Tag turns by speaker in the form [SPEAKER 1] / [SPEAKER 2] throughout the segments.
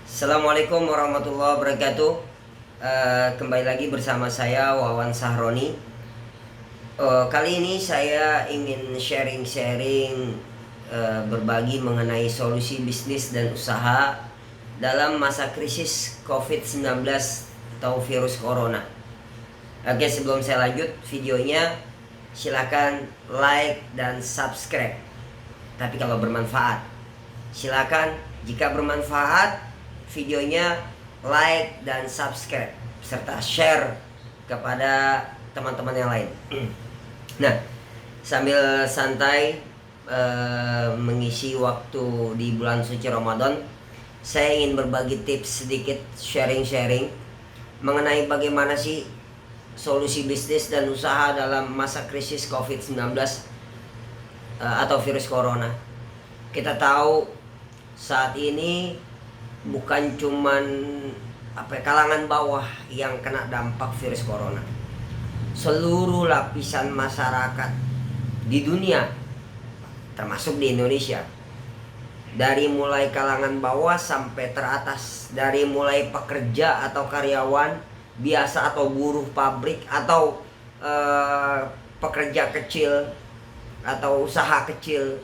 [SPEAKER 1] Assalamualaikum warahmatullahi wabarakatuh. Kembali lagi bersama saya Wawan Sahroni. Kali ini saya ingin sharing-sharing, berbagi mengenai solusi bisnis dan usaha dalam masa krisis COVID-19 atau virus corona. Oke, sebelum saya lanjut videonya, silakan like dan subscribe. Tapi kalau bermanfaat, silakan jika bermanfaat videonya like dan subscribe serta share kepada teman-teman yang lain. Nah, sambil santai mengisi waktu di bulan suci Ramadan, saya ingin berbagi tips sedikit, sharing-sharing mengenai bagaimana sih solusi bisnis dan usaha dalam masa krisis COVID-19 atau virus corona. Kita tahu saat ini bukan cuman kalangan bawah yang kena dampak virus corona. Seluruh lapisan masyarakat di dunia, termasuk di Indonesia, dari mulai kalangan bawah sampai teratas, dari mulai pekerja atau karyawan biasa atau buruh pabrik atau pekerja kecil atau usaha kecil,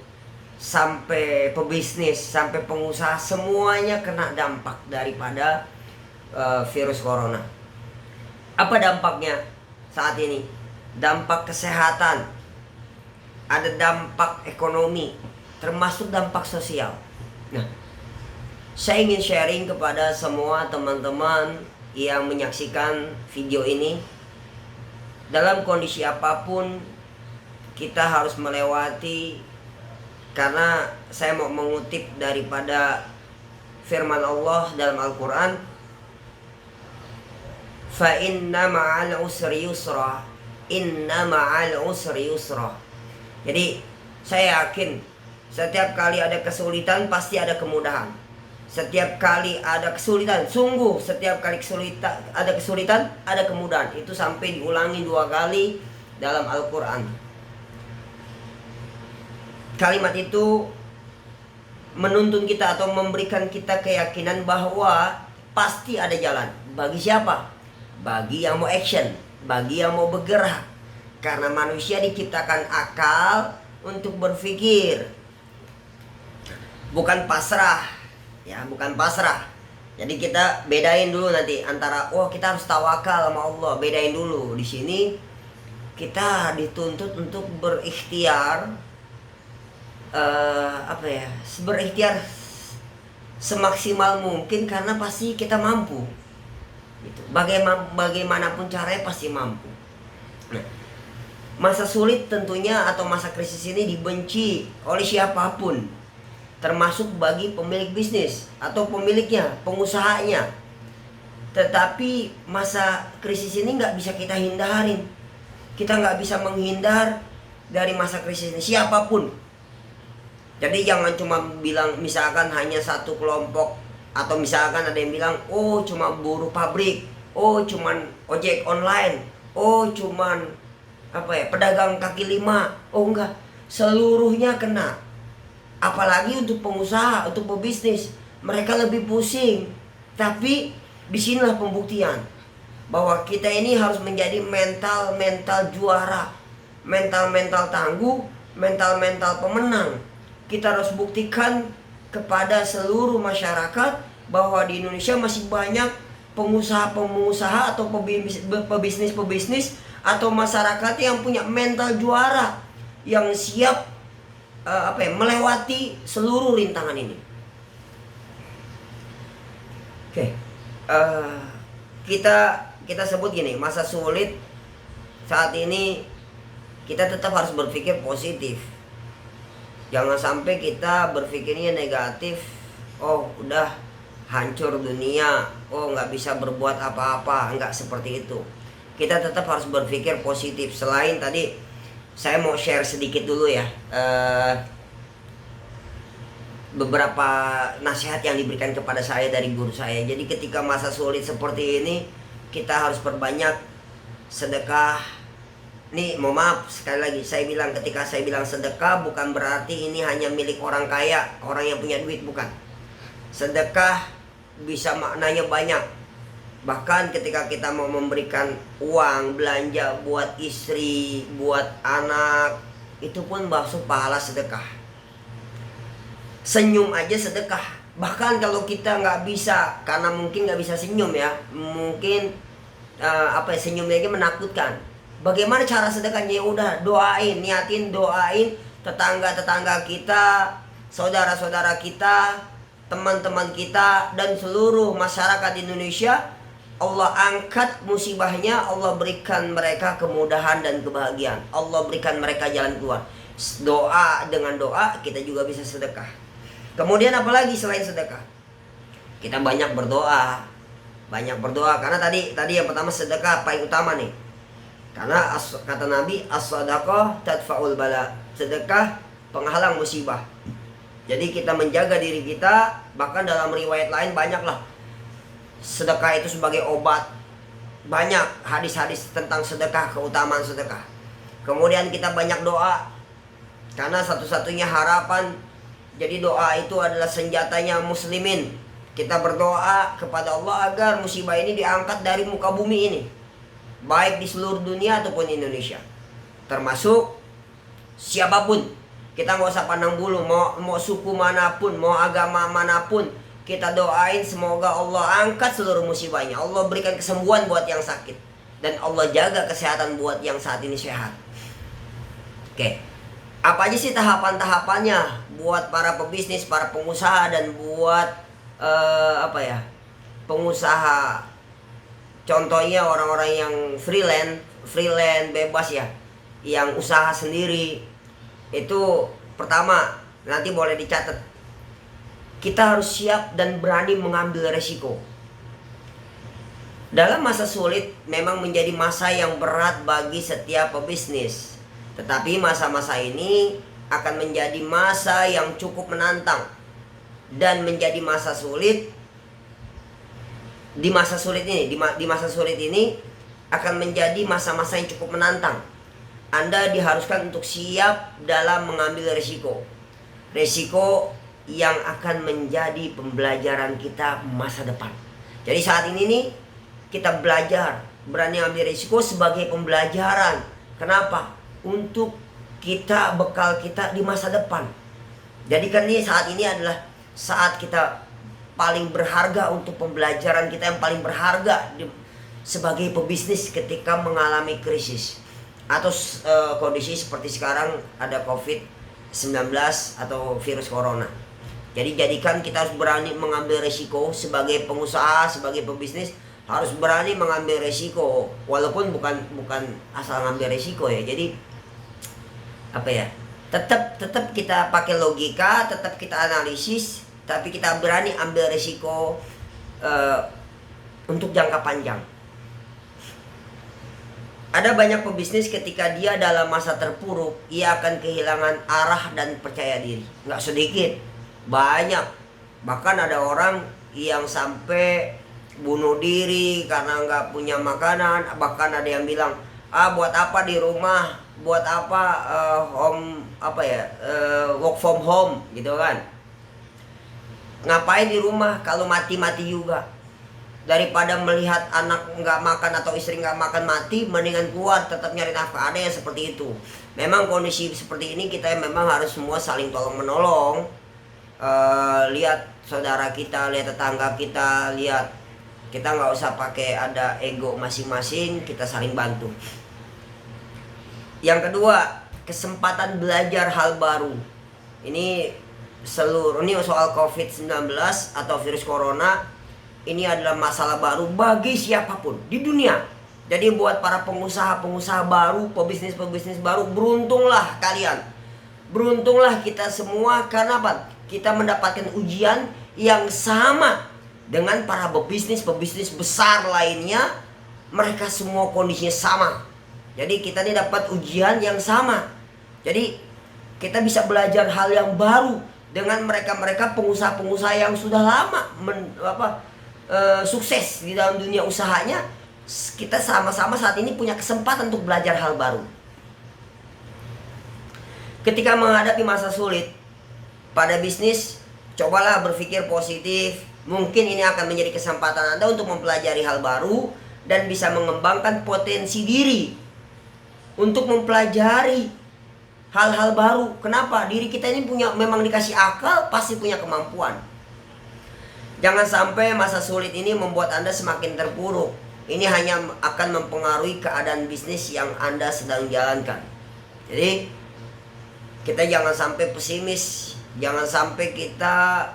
[SPEAKER 1] sampai pebisnis, sampai pengusaha, semuanya kena dampak daripada virus corona. Apa dampaknya saat ini? Dampak kesehatan, ada dampak ekonomi, termasuk dampak sosial. Nah, saya ingin sharing kepada semua teman-teman yang menyaksikan video ini. Dalam kondisi apapun kita harus melewati, karena saya mau mengutip daripada firman Allah dalam Al-Quran, fa inna ma'al usri yusra, inna ma'al usri yusra. Jadi saya yakin setiap kali ada kesulitan pasti ada kemudahan. Setiap kali ada kesulitan, sungguh setiap kali ada kesulitan ada kemudahan. Itu sampai diulangi 2 kali dalam Al-Quran. Kalimat itu menuntun kita atau memberikan kita keyakinan bahwa pasti ada jalan. Bagi siapa? Bagi yang mau action, bagi yang mau bergerak. Karena manusia diciptakan akal untuk berpikir, bukan pasrah. Ya, bukan pasrah. Jadi kita bedain dulu nanti antara kita harus tawakal sama Allah. Bedain dulu. Di sini kita dituntut untuk berikhtiar, berikhtiar semaksimal mungkin, karena pasti kita mampu. Gitu. Bagaimanapun caranya pasti mampu. Nah, masa sulit tentunya atau masa krisis ini dibenci oleh siapapun, termasuk bagi pemilik bisnis atau pemiliknya, pengusahanya. Tetapi masa krisis ini nggak bisa kita hindarin. Kita nggak bisa menghindar dari masa krisis ini, siapapun. Jadi jangan cuma bilang misalkan hanya satu kelompok, atau misalkan ada yang bilang cuma buruh pabrik, cuman ojek online, cuman pedagang kaki lima. Enggak, seluruhnya kena. Apalagi untuk pengusaha, untuk pebisnis, mereka lebih pusing. Tapi disinilah pembuktian bahwa kita ini harus menjadi mental juara, mental tangguh, mental pemenang. Kita harus buktikan kepada seluruh masyarakat bahwa di Indonesia masih banyak pengusaha-pengusaha atau pebisnis atau masyarakat yang punya mental juara, yang siap melewati seluruh rintangan ini. Kita sebut gini, masa sulit saat ini kita tetap harus berpikir positif. Jangan sampai kita berpikirnya negatif. Udah hancur dunia, nggak bisa berbuat apa-apa. Nggak seperti itu. Kita tetap harus berpikir positif. Selain tadi, saya mau share sedikit dulu ya, beberapa nasihat yang diberikan kepada saya dari guru saya. Jadi ketika masa sulit seperti ini, kita harus perbanyak sedekah. Nih, mohon maaf sekali lagi, ketika saya bilang sedekah bukan berarti ini hanya milik orang kaya, orang yang punya duit, bukan. Sedekah bisa maknanya banyak. Bahkan ketika kita mau memberikan uang belanja buat istri, buat anak, itu pun masuk pahala sedekah. Senyum aja sedekah. Bahkan kalau kita nggak bisa, karena mungkin nggak bisa senyum ya, mungkin senyumnya aja menakutkan. Bagaimana cara sedekahnya? Udah doain, niatin doain tetangga-tetangga kita, saudara-saudara kita, teman-teman kita, dan seluruh masyarakat Indonesia. Allah angkat musibahnya, Allah berikan mereka kemudahan dan kebahagiaan, Allah berikan mereka jalan keluar. Doa, dengan doa kita juga bisa sedekah. Kemudian apalagi selain sedekah? Kita banyak berdoa. Karena tadi yang pertama sedekah paling utama nih. Karena kata Nabi, as-sadaqah tadfa'ul bala. Sedekah penghalang musibah. Jadi kita menjaga diri kita. Bahkan dalam riwayat lain banyaklah sedekah itu sebagai obat. Banyak hadis-hadis tentang sedekah, keutamaan sedekah. Kemudian kita banyak doa. Karena satu-satunya harapan, jadi doa itu adalah senjatanya muslimin. Kita berdoa kepada Allah agar musibah ini diangkat dari muka bumi ini, baik di seluruh dunia ataupun Indonesia. Termasuk siapapun. Kita nggak usah pandang bulu, mau suku manapun, mau agama manapun, kita doain semoga Allah angkat seluruh musibahnya. Allah berikan kesembuhan buat yang sakit, dan Allah jaga kesehatan buat yang saat ini sehat. Oke. Apa aja sih tahapan-tahapannya buat para pebisnis, para pengusaha, dan buat pengusaha? Contohnya orang-orang yang freelance bebas ya, yang usaha sendiri. Itu pertama, nanti boleh dicatat. Kita harus siap dan berani mengambil resiko. Dalam masa sulit memang menjadi masa yang berat bagi setiap pebisnis. Tetapi masa-masa ini akan menjadi masa yang cukup menantang. Dan menjadi masa sulit. Di masa sulit ini akan menjadi masa-masa yang cukup menantang. Anda diharuskan untuk siap dalam mengambil resiko. Resiko yang akan menjadi pembelajaran kita masa depan. Jadi saat ini nih kita belajar, berani ambil resiko sebagai pembelajaran. Kenapa? Untuk kita, bekal kita di masa depan. Jadi kan ini saat ini adalah saat kita paling berharga untuk pembelajaran kita yang paling berharga sebagai pebisnis ketika mengalami krisis atau kondisi seperti sekarang ada COVID-19 atau virus corona. Jadi jadikan kita harus berani mengambil resiko sebagai pengusaha, sebagai pebisnis, harus berani mengambil resiko, walaupun bukan asal ngambil resiko ya. Jadi tetap kita pakai logika, tetap kita analisis, tapi kita berani ambil resiko untuk jangka panjang. Ada banyak pebisnis ketika dia dalam masa terpuruk, ia akan kehilangan arah dan percaya diri. Nggak sedikit, banyak. Bahkan ada orang yang sampai bunuh diri karena nggak punya makanan. Bahkan ada yang bilang, buat apa di rumah, buat apa work from home gitu kan. Ngapain di rumah kalau mati-mati juga. Daripada melihat anak nggak makan atau istri nggak makan mati, mendingan keluar tetap nyari nafkah. Ada yang seperti itu. Memang kondisi seperti ini kita memang harus semua saling tolong menolong. Lihat saudara kita, lihat tetangga kita, lihat, kita nggak usah pakai ada ego masing-masing, kita saling bantu. Yang kedua, kesempatan belajar hal baru. Ini soal COVID-19 atau virus corona. Ini adalah masalah baru bagi siapapun di dunia. Jadi buat para pengusaha-pengusaha baru, pebisnis-pebisnis baru, beruntunglah kalian. Beruntunglah kita semua, karena apa? Kita mendapatkan ujian yang sama dengan para pebisnis besar lainnya. Mereka semua kondisinya sama. Jadi kita ini dapat ujian yang sama. Jadi kita bisa belajar hal yang baru dengan mereka-mereka pengusaha-pengusaha yang sudah lama sukses di dalam dunia usahanya. Kita sama-sama saat ini punya kesempatan untuk belajar hal baru. Ketika menghadapi masa sulit pada bisnis, Cobalah berpikir positif. Mungkin ini akan menjadi kesempatan Anda untuk mempelajari hal baru dan bisa mengembangkan potensi diri untuk mempelajari hal-hal baru. Kenapa? Diri kita ini memang dikasih akal, pasti punya kemampuan. Jangan sampai masa sulit ini membuat Anda semakin terpuruk. Ini hanya akan mempengaruhi keadaan bisnis yang Anda sedang jalankan. Jadi kita jangan sampai pesimis, jangan sampai kita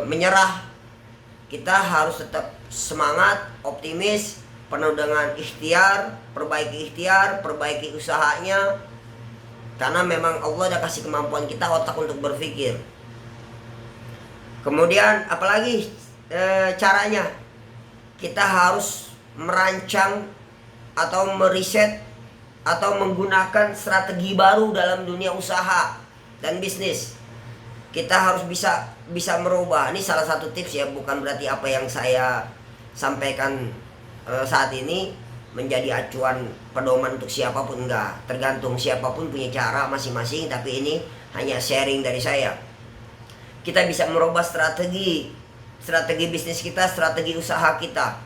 [SPEAKER 1] menyerah. Kita harus tetap semangat, optimis, penuh dengan ikhtiar, perbaiki usahanya. Karena memang Allah udah kasih kemampuan kita, otak untuk berpikir. Kemudian apalagi caranya? Kita harus merancang atau meriset atau menggunakan strategi baru dalam dunia usaha dan bisnis. Kita harus bisa merubah. Ini salah satu tips ya, bukan berarti apa yang saya sampaikan saat ini menjadi acuan pedoman untuk siapapun, enggak. Tergantung siapapun punya cara masing-masing, tapi ini hanya sharing dari saya. Kita bisa merubah strategi bisnis kita, strategi usaha kita.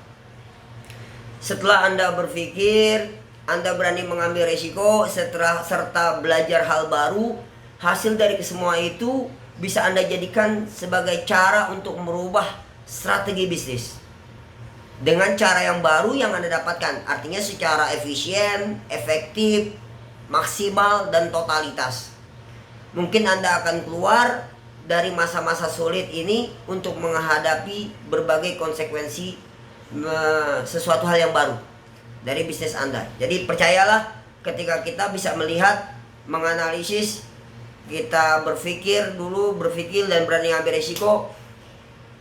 [SPEAKER 1] Setelah Anda berpikir, Anda berani mengambil risiko, serta belajar hal baru, hasil dari semua itu bisa Anda jadikan sebagai cara untuk merubah strategi bisnis dengan cara yang baru yang Anda dapatkan. Artinya secara efisien, efektif, maksimal, dan totalitas. Mungkin Anda akan keluar dari masa-masa sulit ini untuk menghadapi berbagai konsekuensi sesuatu hal yang baru dari bisnis Anda. Jadi percayalah, ketika kita bisa melihat, menganalisis, kita berpikir dan berani ambil risiko,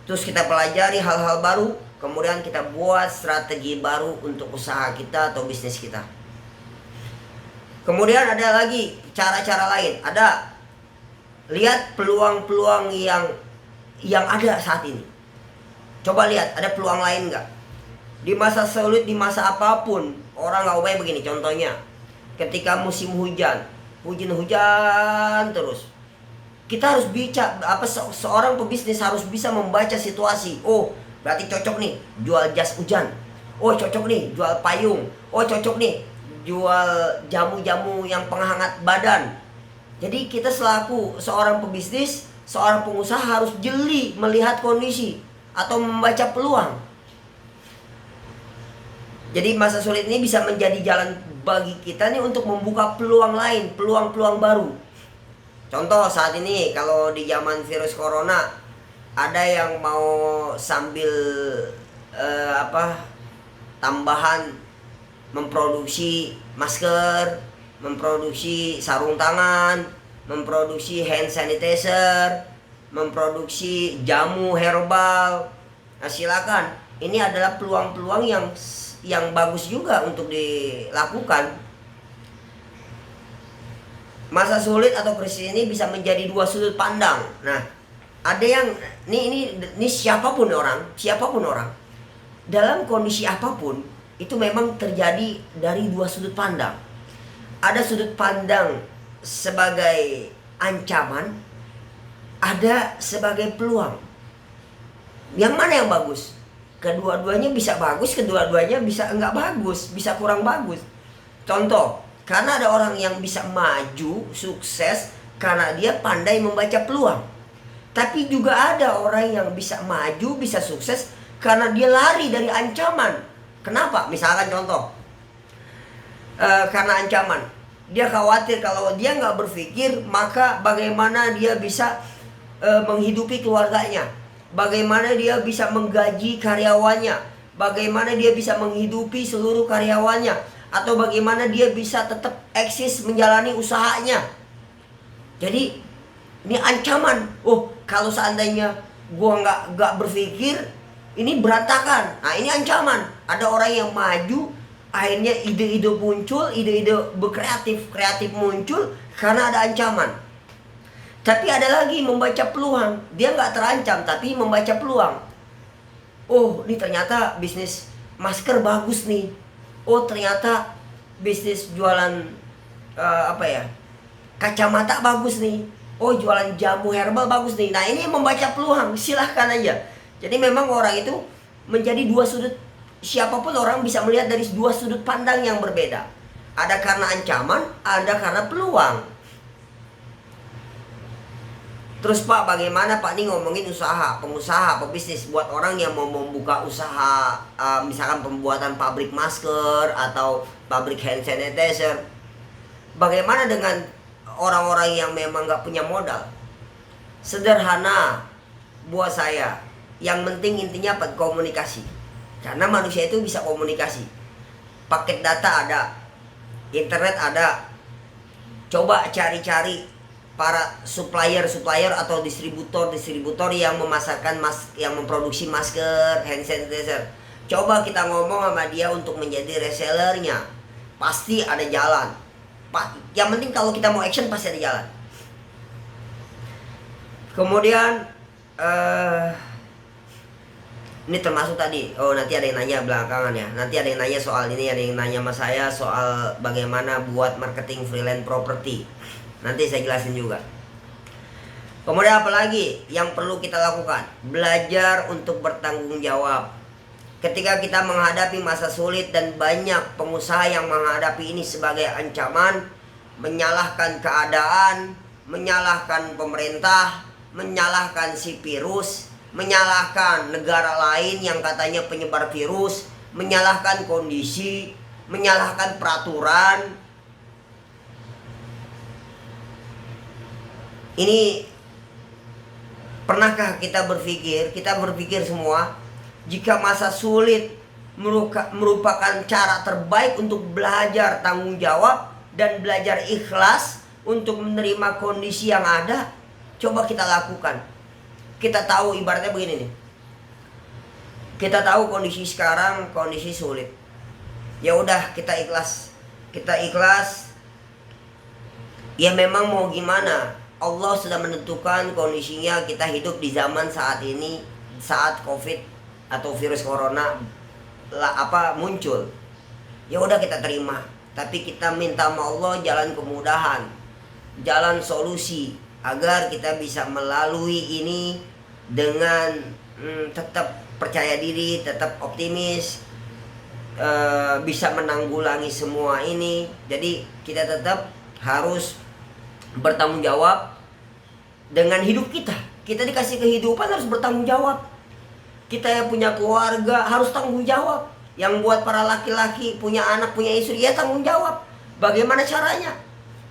[SPEAKER 1] terus kita pelajari hal-hal baru, kemudian kita buat strategi baru untuk usaha kita atau bisnis kita. Kemudian ada lagi cara-cara lain. Ada, lihat peluang-peluang yang ada saat ini. Coba lihat, ada peluang lain nggak? Di masa sulit, di masa apapun, orang nggak upaya begini. Contohnya, ketika musim hujan terus, kita harus seorang pebisnis harus bisa membaca situasi. Oh, berarti cocok nih jual jas hujan. Oh, cocok nih jual payung. Oh, cocok nih jual jamu-jamu yang penghangat badan. Jadi kita selaku seorang pebisnis, seorang pengusaha harus jeli melihat kondisi atau membaca peluang. Jadi masa sulit ini bisa menjadi jalan bagi kita nih untuk membuka peluang lain, peluang-peluang baru. Contoh saat ini kalau di zaman virus corona, ada yang mau sambil tambahan memproduksi masker, memproduksi sarung tangan, memproduksi hand sanitizer, memproduksi jamu herbal. Nah, silakan. Ini adalah peluang-peluang yang bagus juga untuk dilakukan. Masa sulit atau krisis ini bisa menjadi dua sudut pandang. Nah, ada yang ini siapapun orang dalam kondisi apapun itu memang terjadi dari dua sudut pandang. Ada sudut pandang sebagai ancaman, ada sebagai peluang. Yang mana yang bagus? Kedua-duanya bisa bagus, kedua-duanya bisa enggak bagus, bisa kurang bagus. Contoh, karena ada orang yang bisa maju, sukses karena dia pandai membaca peluang. Tapi juga ada orang yang bisa maju, bisa sukses karena dia lari dari ancaman. Kenapa? Misalkan contoh, karena ancaman, dia khawatir kalau dia nggak berpikir, maka bagaimana dia bisa menghidupi keluarganya, bagaimana dia bisa menggaji karyawannya, bagaimana dia bisa menghidupi seluruh karyawannya, atau bagaimana dia bisa tetap eksis menjalani usahanya. Jadi ini ancaman. Oh, kalau seandainya gua nggak berpikir, ini berantakan. Nah, ini ancaman. Ada orang yang maju, akhirnya ide-ide muncul, ide-ide kreatif muncul karena ada ancaman. Tapi ada lagi membaca peluang. Dia nggak terancam, tapi membaca peluang. Oh, ini ternyata bisnis masker bagus nih. Oh, ternyata bisnis jualan kacamata bagus nih. Oh, jualan jamu herbal bagus nih. Nah, ini membaca peluang, silahkan aja. Jadi memang orang itu menjadi dua sudut, siapapun orang bisa melihat dari dua sudut pandang yang berbeda. Ada karena ancaman, ada karena peluang. Terus Pak, bagaimana Pak nih ngomongin usaha, pengusaha, pebisnis buat orang yang mau membuka usaha, misalkan pembuatan pabrik masker atau pabrik hand sanitizer. Bagaimana dengan orang-orang yang memang nggak punya modal? Sederhana buat saya. Yang penting intinya apa? Komunikasi. Karena manusia itu bisa komunikasi. Paket data ada, internet ada. Coba cari-cari para supplier atau distributor yang memasarkan yang memproduksi masker, hand sanitizer. Coba kita ngomong sama dia untuk menjadi resellernya. Pasti ada jalan. Yang penting kalau kita mau action pasti ada jalan. Kemudian ini termasuk tadi. Oh, nanti ada yang nanya belakangan ya. Nanti ada yang nanya soal ini, ada yang nanya sama saya soal bagaimana buat marketing freelance property. Nanti saya jelasin juga. Kemudian apa lagi yang perlu kita lakukan? Belajar untuk bertanggung jawab. Ketika kita menghadapi masa sulit dan banyak pengusaha yang menghadapi ini sebagai ancaman, menyalahkan keadaan, menyalahkan pemerintah, menyalahkan si virus, menyalahkan negara lain yang katanya penyebar virus, menyalahkan kondisi, menyalahkan peraturan. Ini pernahkah kita berpikir semua, jika masa sulit merupakan cara terbaik untuk belajar tanggung jawab dan belajar ikhlas untuk menerima kondisi yang ada? Coba kita lakukan. Kita tahu ibaratnya begini nih. Kita tahu kondisi sekarang kondisi sulit. Ya udah, kita ikhlas. Kita ikhlas. Ya memang mau gimana? Allah sudah menentukan kondisinya kita hidup di zaman saat ini, saat COVID atau virus corona muncul. Ya udah, kita terima. Tapi kita minta sama Allah jalan kemudahan, jalan solusi agar kita bisa melalui ini dengan tetap percaya diri, tetap optimis, bisa menanggulangi semua ini. Jadi kita tetap harus bertanggung jawab dengan hidup kita. Kita dikasih kehidupan harus bertanggung jawab. Kita yang punya keluarga harus tanggung jawab. Yang buat para laki-laki punya anak, punya istri, ya tanggung jawab. Bagaimana caranya?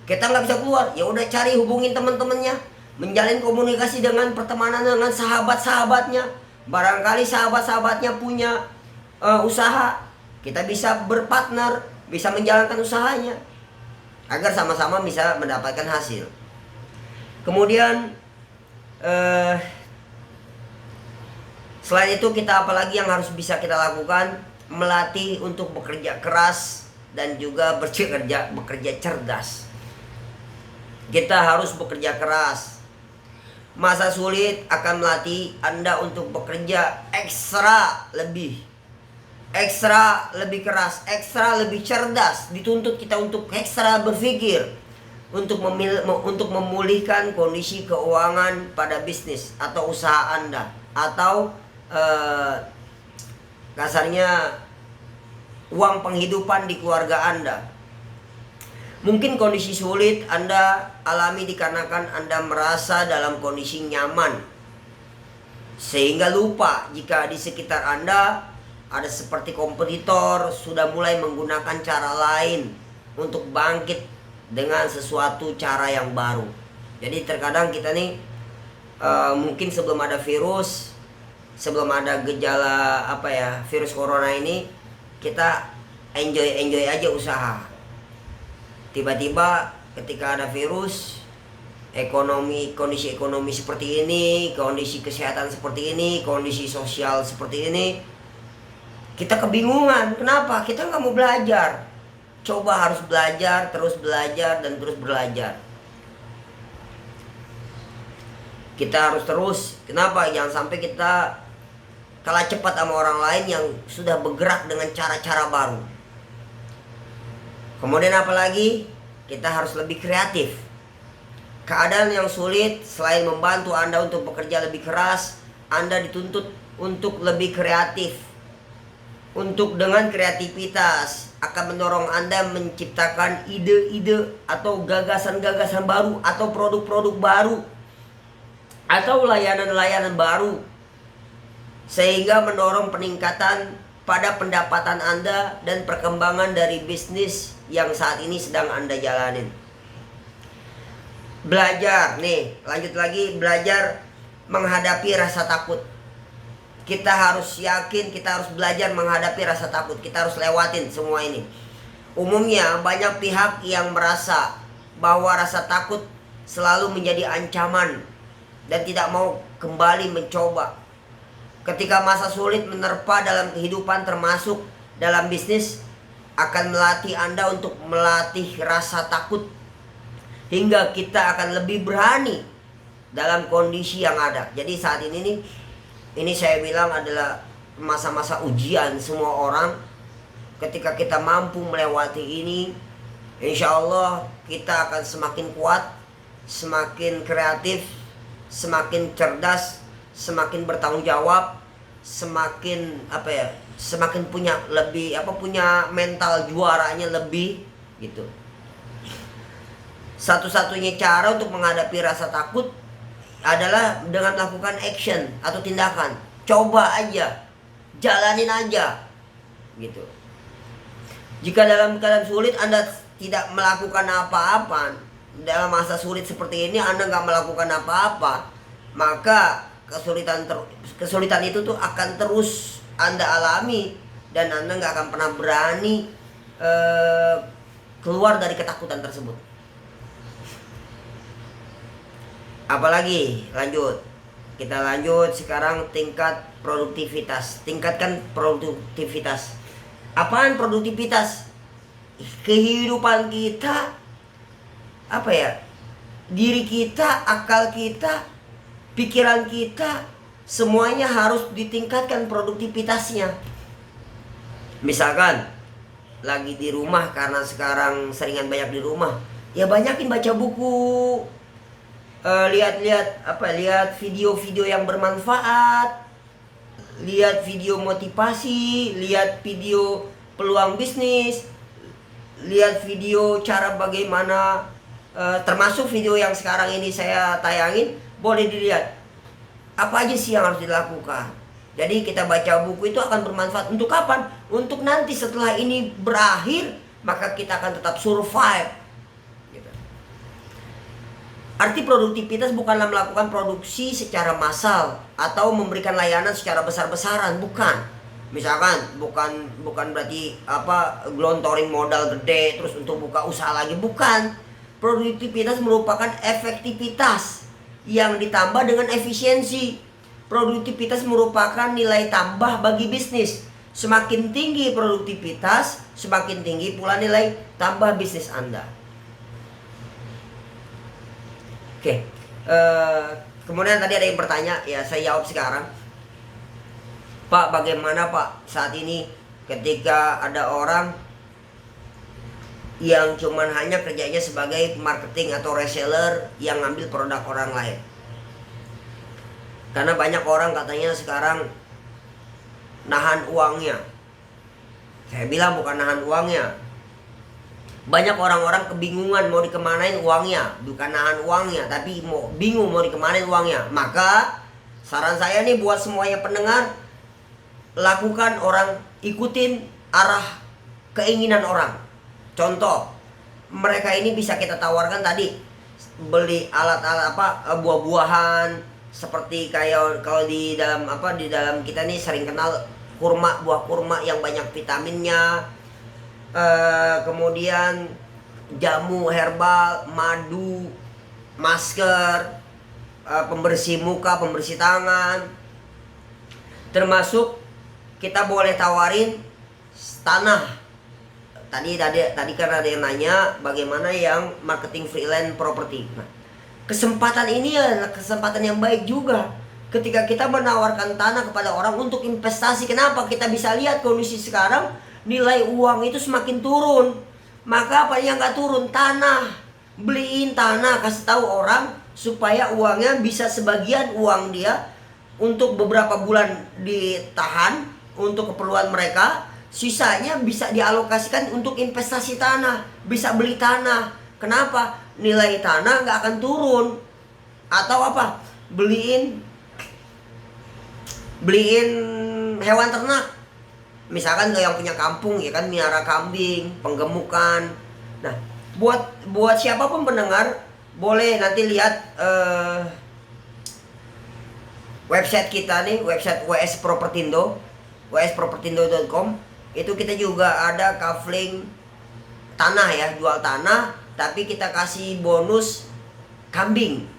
[SPEAKER 1] Kita nggak bisa keluar, ya udah cari hubungin teman-temannya, menjalin komunikasi dengan pertemanan dengan sahabat-sahabatnya. Barangkali sahabat-sahabatnya punya usaha, kita bisa berpartner, bisa menjalankan usahanya agar sama-sama bisa mendapatkan hasil. Kemudian selain itu kita apalagi yang harus bisa kita lakukan? Melatih untuk bekerja keras dan juga bekerja cerdas. Kita harus bekerja keras. Masa sulit akan melatih Anda untuk bekerja ekstra lebih keras, ekstra lebih cerdas. Dituntut kita untuk ekstra berpikir, untuk memulihkan kondisi keuangan pada bisnis atau usaha Anda, atau kasarnya uang penghidupan di keluarga Anda. Mungkin kondisi sulit Anda alami dikarenakan Anda merasa dalam kondisi nyaman, sehingga lupa jika di sekitar Anda ada seperti kompetitor sudah mulai menggunakan cara lain untuk bangkit dengan sesuatu cara yang baru. Jadi terkadang kita nih mungkin sebelum ada virus, sebelum ada gejala virus corona ini, kita enjoy aja usaha. Tiba-tiba ketika ada virus, kondisi ekonomi seperti ini, kondisi kesehatan seperti ini, kondisi sosial seperti ini, kita kebingungan. Kenapa? Kita nggak mau belajar. Coba harus belajar, terus belajar, dan terus belajar. Kita harus terus. Kenapa? Jangan sampai kita kalah cepat sama orang lain yang sudah bergerak dengan cara-cara baru. Kemudian apalagi? Kita harus lebih kreatif. Keadaan yang sulit selain membantu Anda untuk bekerja lebih keras, Anda dituntut untuk lebih kreatif. Untuk dengan kreativitas akan mendorong Anda menciptakan ide-ide atau gagasan-gagasan baru atau produk-produk baru atau layanan-layanan baru, sehingga mendorong peningkatan pada pendapatan Anda dan perkembangan dari bisnis yang saat ini sedang Anda jalanin. Belajar, nih lanjut lagi, belajar menghadapi rasa takut. Kita harus yakin, kita harus belajar menghadapi rasa takut. Kita harus lewatin semua ini. Umumnya banyak pihak yang merasa bahwa rasa takut selalu menjadi ancaman dan tidak mau kembali mencoba. Ketika masa sulit menerpa dalam kehidupan termasuk dalam bisnis, akan melatih Anda untuk melatih rasa takut hingga kita akan lebih berani dalam kondisi yang ada. Jadi saat ini nih, ini saya bilang adalah masa-masa ujian semua orang. Ketika kita mampu melewati ini, insya Allah kita akan semakin kuat, semakin kreatif, semakin cerdas, semakin bertanggung jawab, semakin semakin punya punya mental juaranya lebih gitu. Satu-satunya cara untuk menghadapi rasa takut adalah dengan melakukan action atau tindakan. Coba aja, jalanin aja gitu. Jika dalam keadaan sulit Anda tidak melakukan apa-apa, dalam masa sulit seperti ini Anda nggak melakukan apa-apa, maka kesulitan itu tuh akan terus Anda alami dan Anda nggak akan pernah berani keluar dari ketakutan tersebut. Apalagi kita lanjut sekarang tingkat produktivitas. Tingkatkan produktivitas. Apaan produktivitas? Kehidupan kita, diri kita, akal kita, pikiran kita, semuanya harus ditingkatkan produktivitasnya. Misalkan lagi di rumah, karena sekarang seringan banyak di rumah, ya banyakin baca buku, lihat video-video yang bermanfaat, lihat video motivasi, lihat video peluang bisnis, lihat video cara bagaimana, termasuk video yang sekarang ini saya tayangin, boleh dilihat apa aja sih yang harus dilakukan. Jadi kita baca buku itu akan bermanfaat untuk kapan? Untuk nanti setelah ini berakhir, maka kita akan tetap survive. Arti produktivitas bukanlah melakukan produksi secara massal atau memberikan layanan secara besar-besaran, bukan. Misalkan bukan berarti gelontorin modal gede terus untuk buka usaha lagi, bukan. Produktivitas merupakan efektivitas yang ditambah dengan efisiensi. Produktivitas merupakan nilai tambah bagi bisnis. Semakin tinggi produktivitas, semakin tinggi pula nilai tambah bisnis Anda. Oke, kemudian tadi ada yang bertanya, ya saya jawab sekarang. Pak, bagaimana Pak saat ini ketika ada orang yang cuman hanya kerjanya sebagai marketing atau reseller yang ngambil produk orang lain? Karena banyak orang katanya sekarang nahan uangnya. Saya bilang bukan nahan uangnya. Banyak orang-orang kebingungan mau dikemanain uangnya. Bukan nahan uangnya, tapi bingung mau dikemanain uangnya. Maka saran saya nih buat semuanya pendengar, ikutin arah keinginan orang. Contoh, mereka ini bisa kita tawarkan tadi, beli alat-alat buah-buahan, seperti kayak kalau di dalam kita nih sering kenal buah kurma yang banyak vitaminnya. Kemudian jamu herbal, madu, masker, pembersih muka, pembersih tangan. Termasuk kita boleh tawarin tanah. Tadi karena ada yang nanya bagaimana yang marketing freelance property. Nah, kesempatan ini adalah kesempatan yang baik juga. Ketika kita menawarkan tanah kepada orang untuk investasi. Kenapa? Kita bisa lihat kondisi sekarang, nilai uang itu semakin turun. Maka apa yang nggak turun? Tanah. Beliin tanah, kasih tahu orang supaya uangnya bisa sebagian uang dia untuk beberapa bulan ditahan untuk keperluan mereka, sisanya bisa dialokasikan untuk investasi tanah, bisa beli tanah. Kenapa? Nilai tanah nggak akan turun. Atau apa? Beliin hewan ternak. Misalkan yang punya kampung ya kan, miara kambing, penggemukan. Nah, buat siapapun pendengar boleh nanti lihat website kita nih, website WS Propertindo, wspropertindo.com. Itu kita juga ada kafling tanah ya, jual tanah, tapi kita kasih bonus kambing,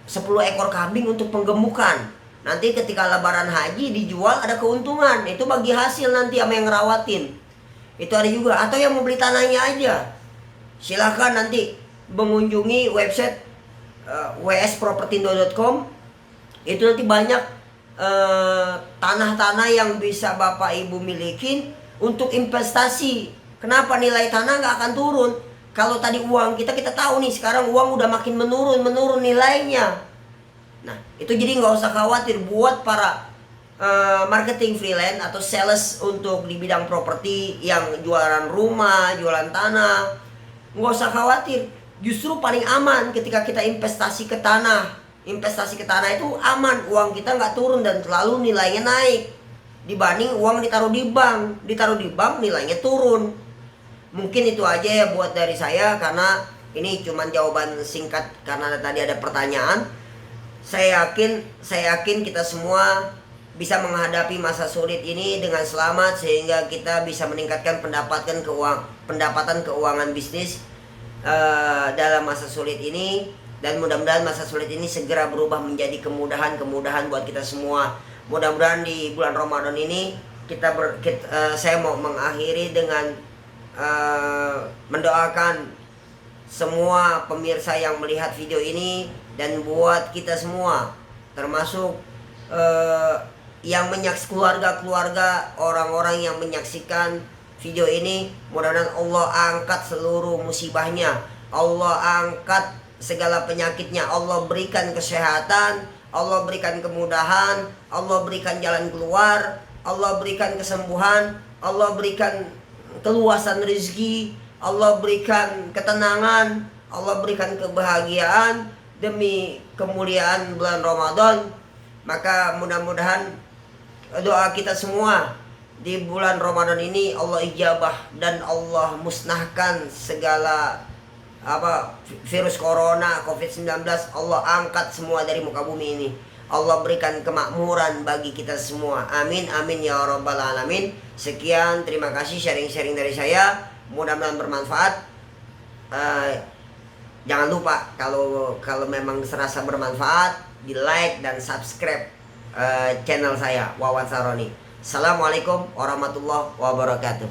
[SPEAKER 1] 10 ekor kambing untuk penggemukan. Nanti ketika lebaran haji dijual ada keuntungan, itu bagi hasil nanti sama yang ngerawatin. Itu ada juga. Atau yang mau beli tanahnya aja, silahkan nanti mengunjungi website wspropertindo.com. Itu nanti banyak tanah-tanah yang bisa Bapak Ibu milikin untuk investasi. Kenapa? Nilai tanah nggak akan turun. Kalau tadi uang kita tahu nih, sekarang uang udah makin menurun nilainya. Nah, itu jadi nggak usah khawatir buat para marketing freelance atau sales untuk di bidang properti yang jualan rumah, jualan tanah. Nggak usah khawatir. Justru paling aman ketika kita investasi ke tanah. Investasi ke tanah itu aman, uang kita nggak turun dan selalu nilainya naik. Dibanding uang ditaruh di bank nilainya turun. Mungkin itu aja ya buat dari saya, karena ini cuma jawaban singkat karena tadi ada pertanyaan. Saya yakin kita semua bisa menghadapi masa sulit ini dengan selamat, sehingga kita bisa meningkatkan pendapatan keuangan bisnis dalam masa sulit ini. Dan mudah-mudahan masa sulit ini segera berubah menjadi kemudahan buat kita semua. Mudah-mudahan di bulan Ramadan ini saya mau mengakhiri dengan mendoakan semua pemirsa yang melihat video ini, dan buat kita semua, termasuk yang keluarga orang-orang yang menyaksikan video ini, mudah-mudahan Allah angkat seluruh musibahnya, Allah angkat segala penyakitnya, Allah berikan kesehatan, Allah berikan kemudahan, Allah berikan jalan keluar, Allah berikan kesembuhan, Allah berikan keluasan rezeki, Allah berikan ketenangan, Allah berikan kebahagiaan demi kemuliaan bulan Ramadan. Maka mudah-mudahan doa kita semua di bulan Ramadan ini Allah ijabah, dan Allah musnahkan segala virus corona, COVID-19. Allah angkat semua dari muka bumi ini. Allah berikan kemakmuran bagi kita semua. Amin amin ya rabbal alamin. Sekian, terima kasih sharing-sharing dari saya. Mudah-mudahan bermanfaat. Jangan lupa kalau memang serasa bermanfaat, di like dan subscribe channel saya, Wawan Saroni. Assalamualaikum warahmatullahi wabarakatuh.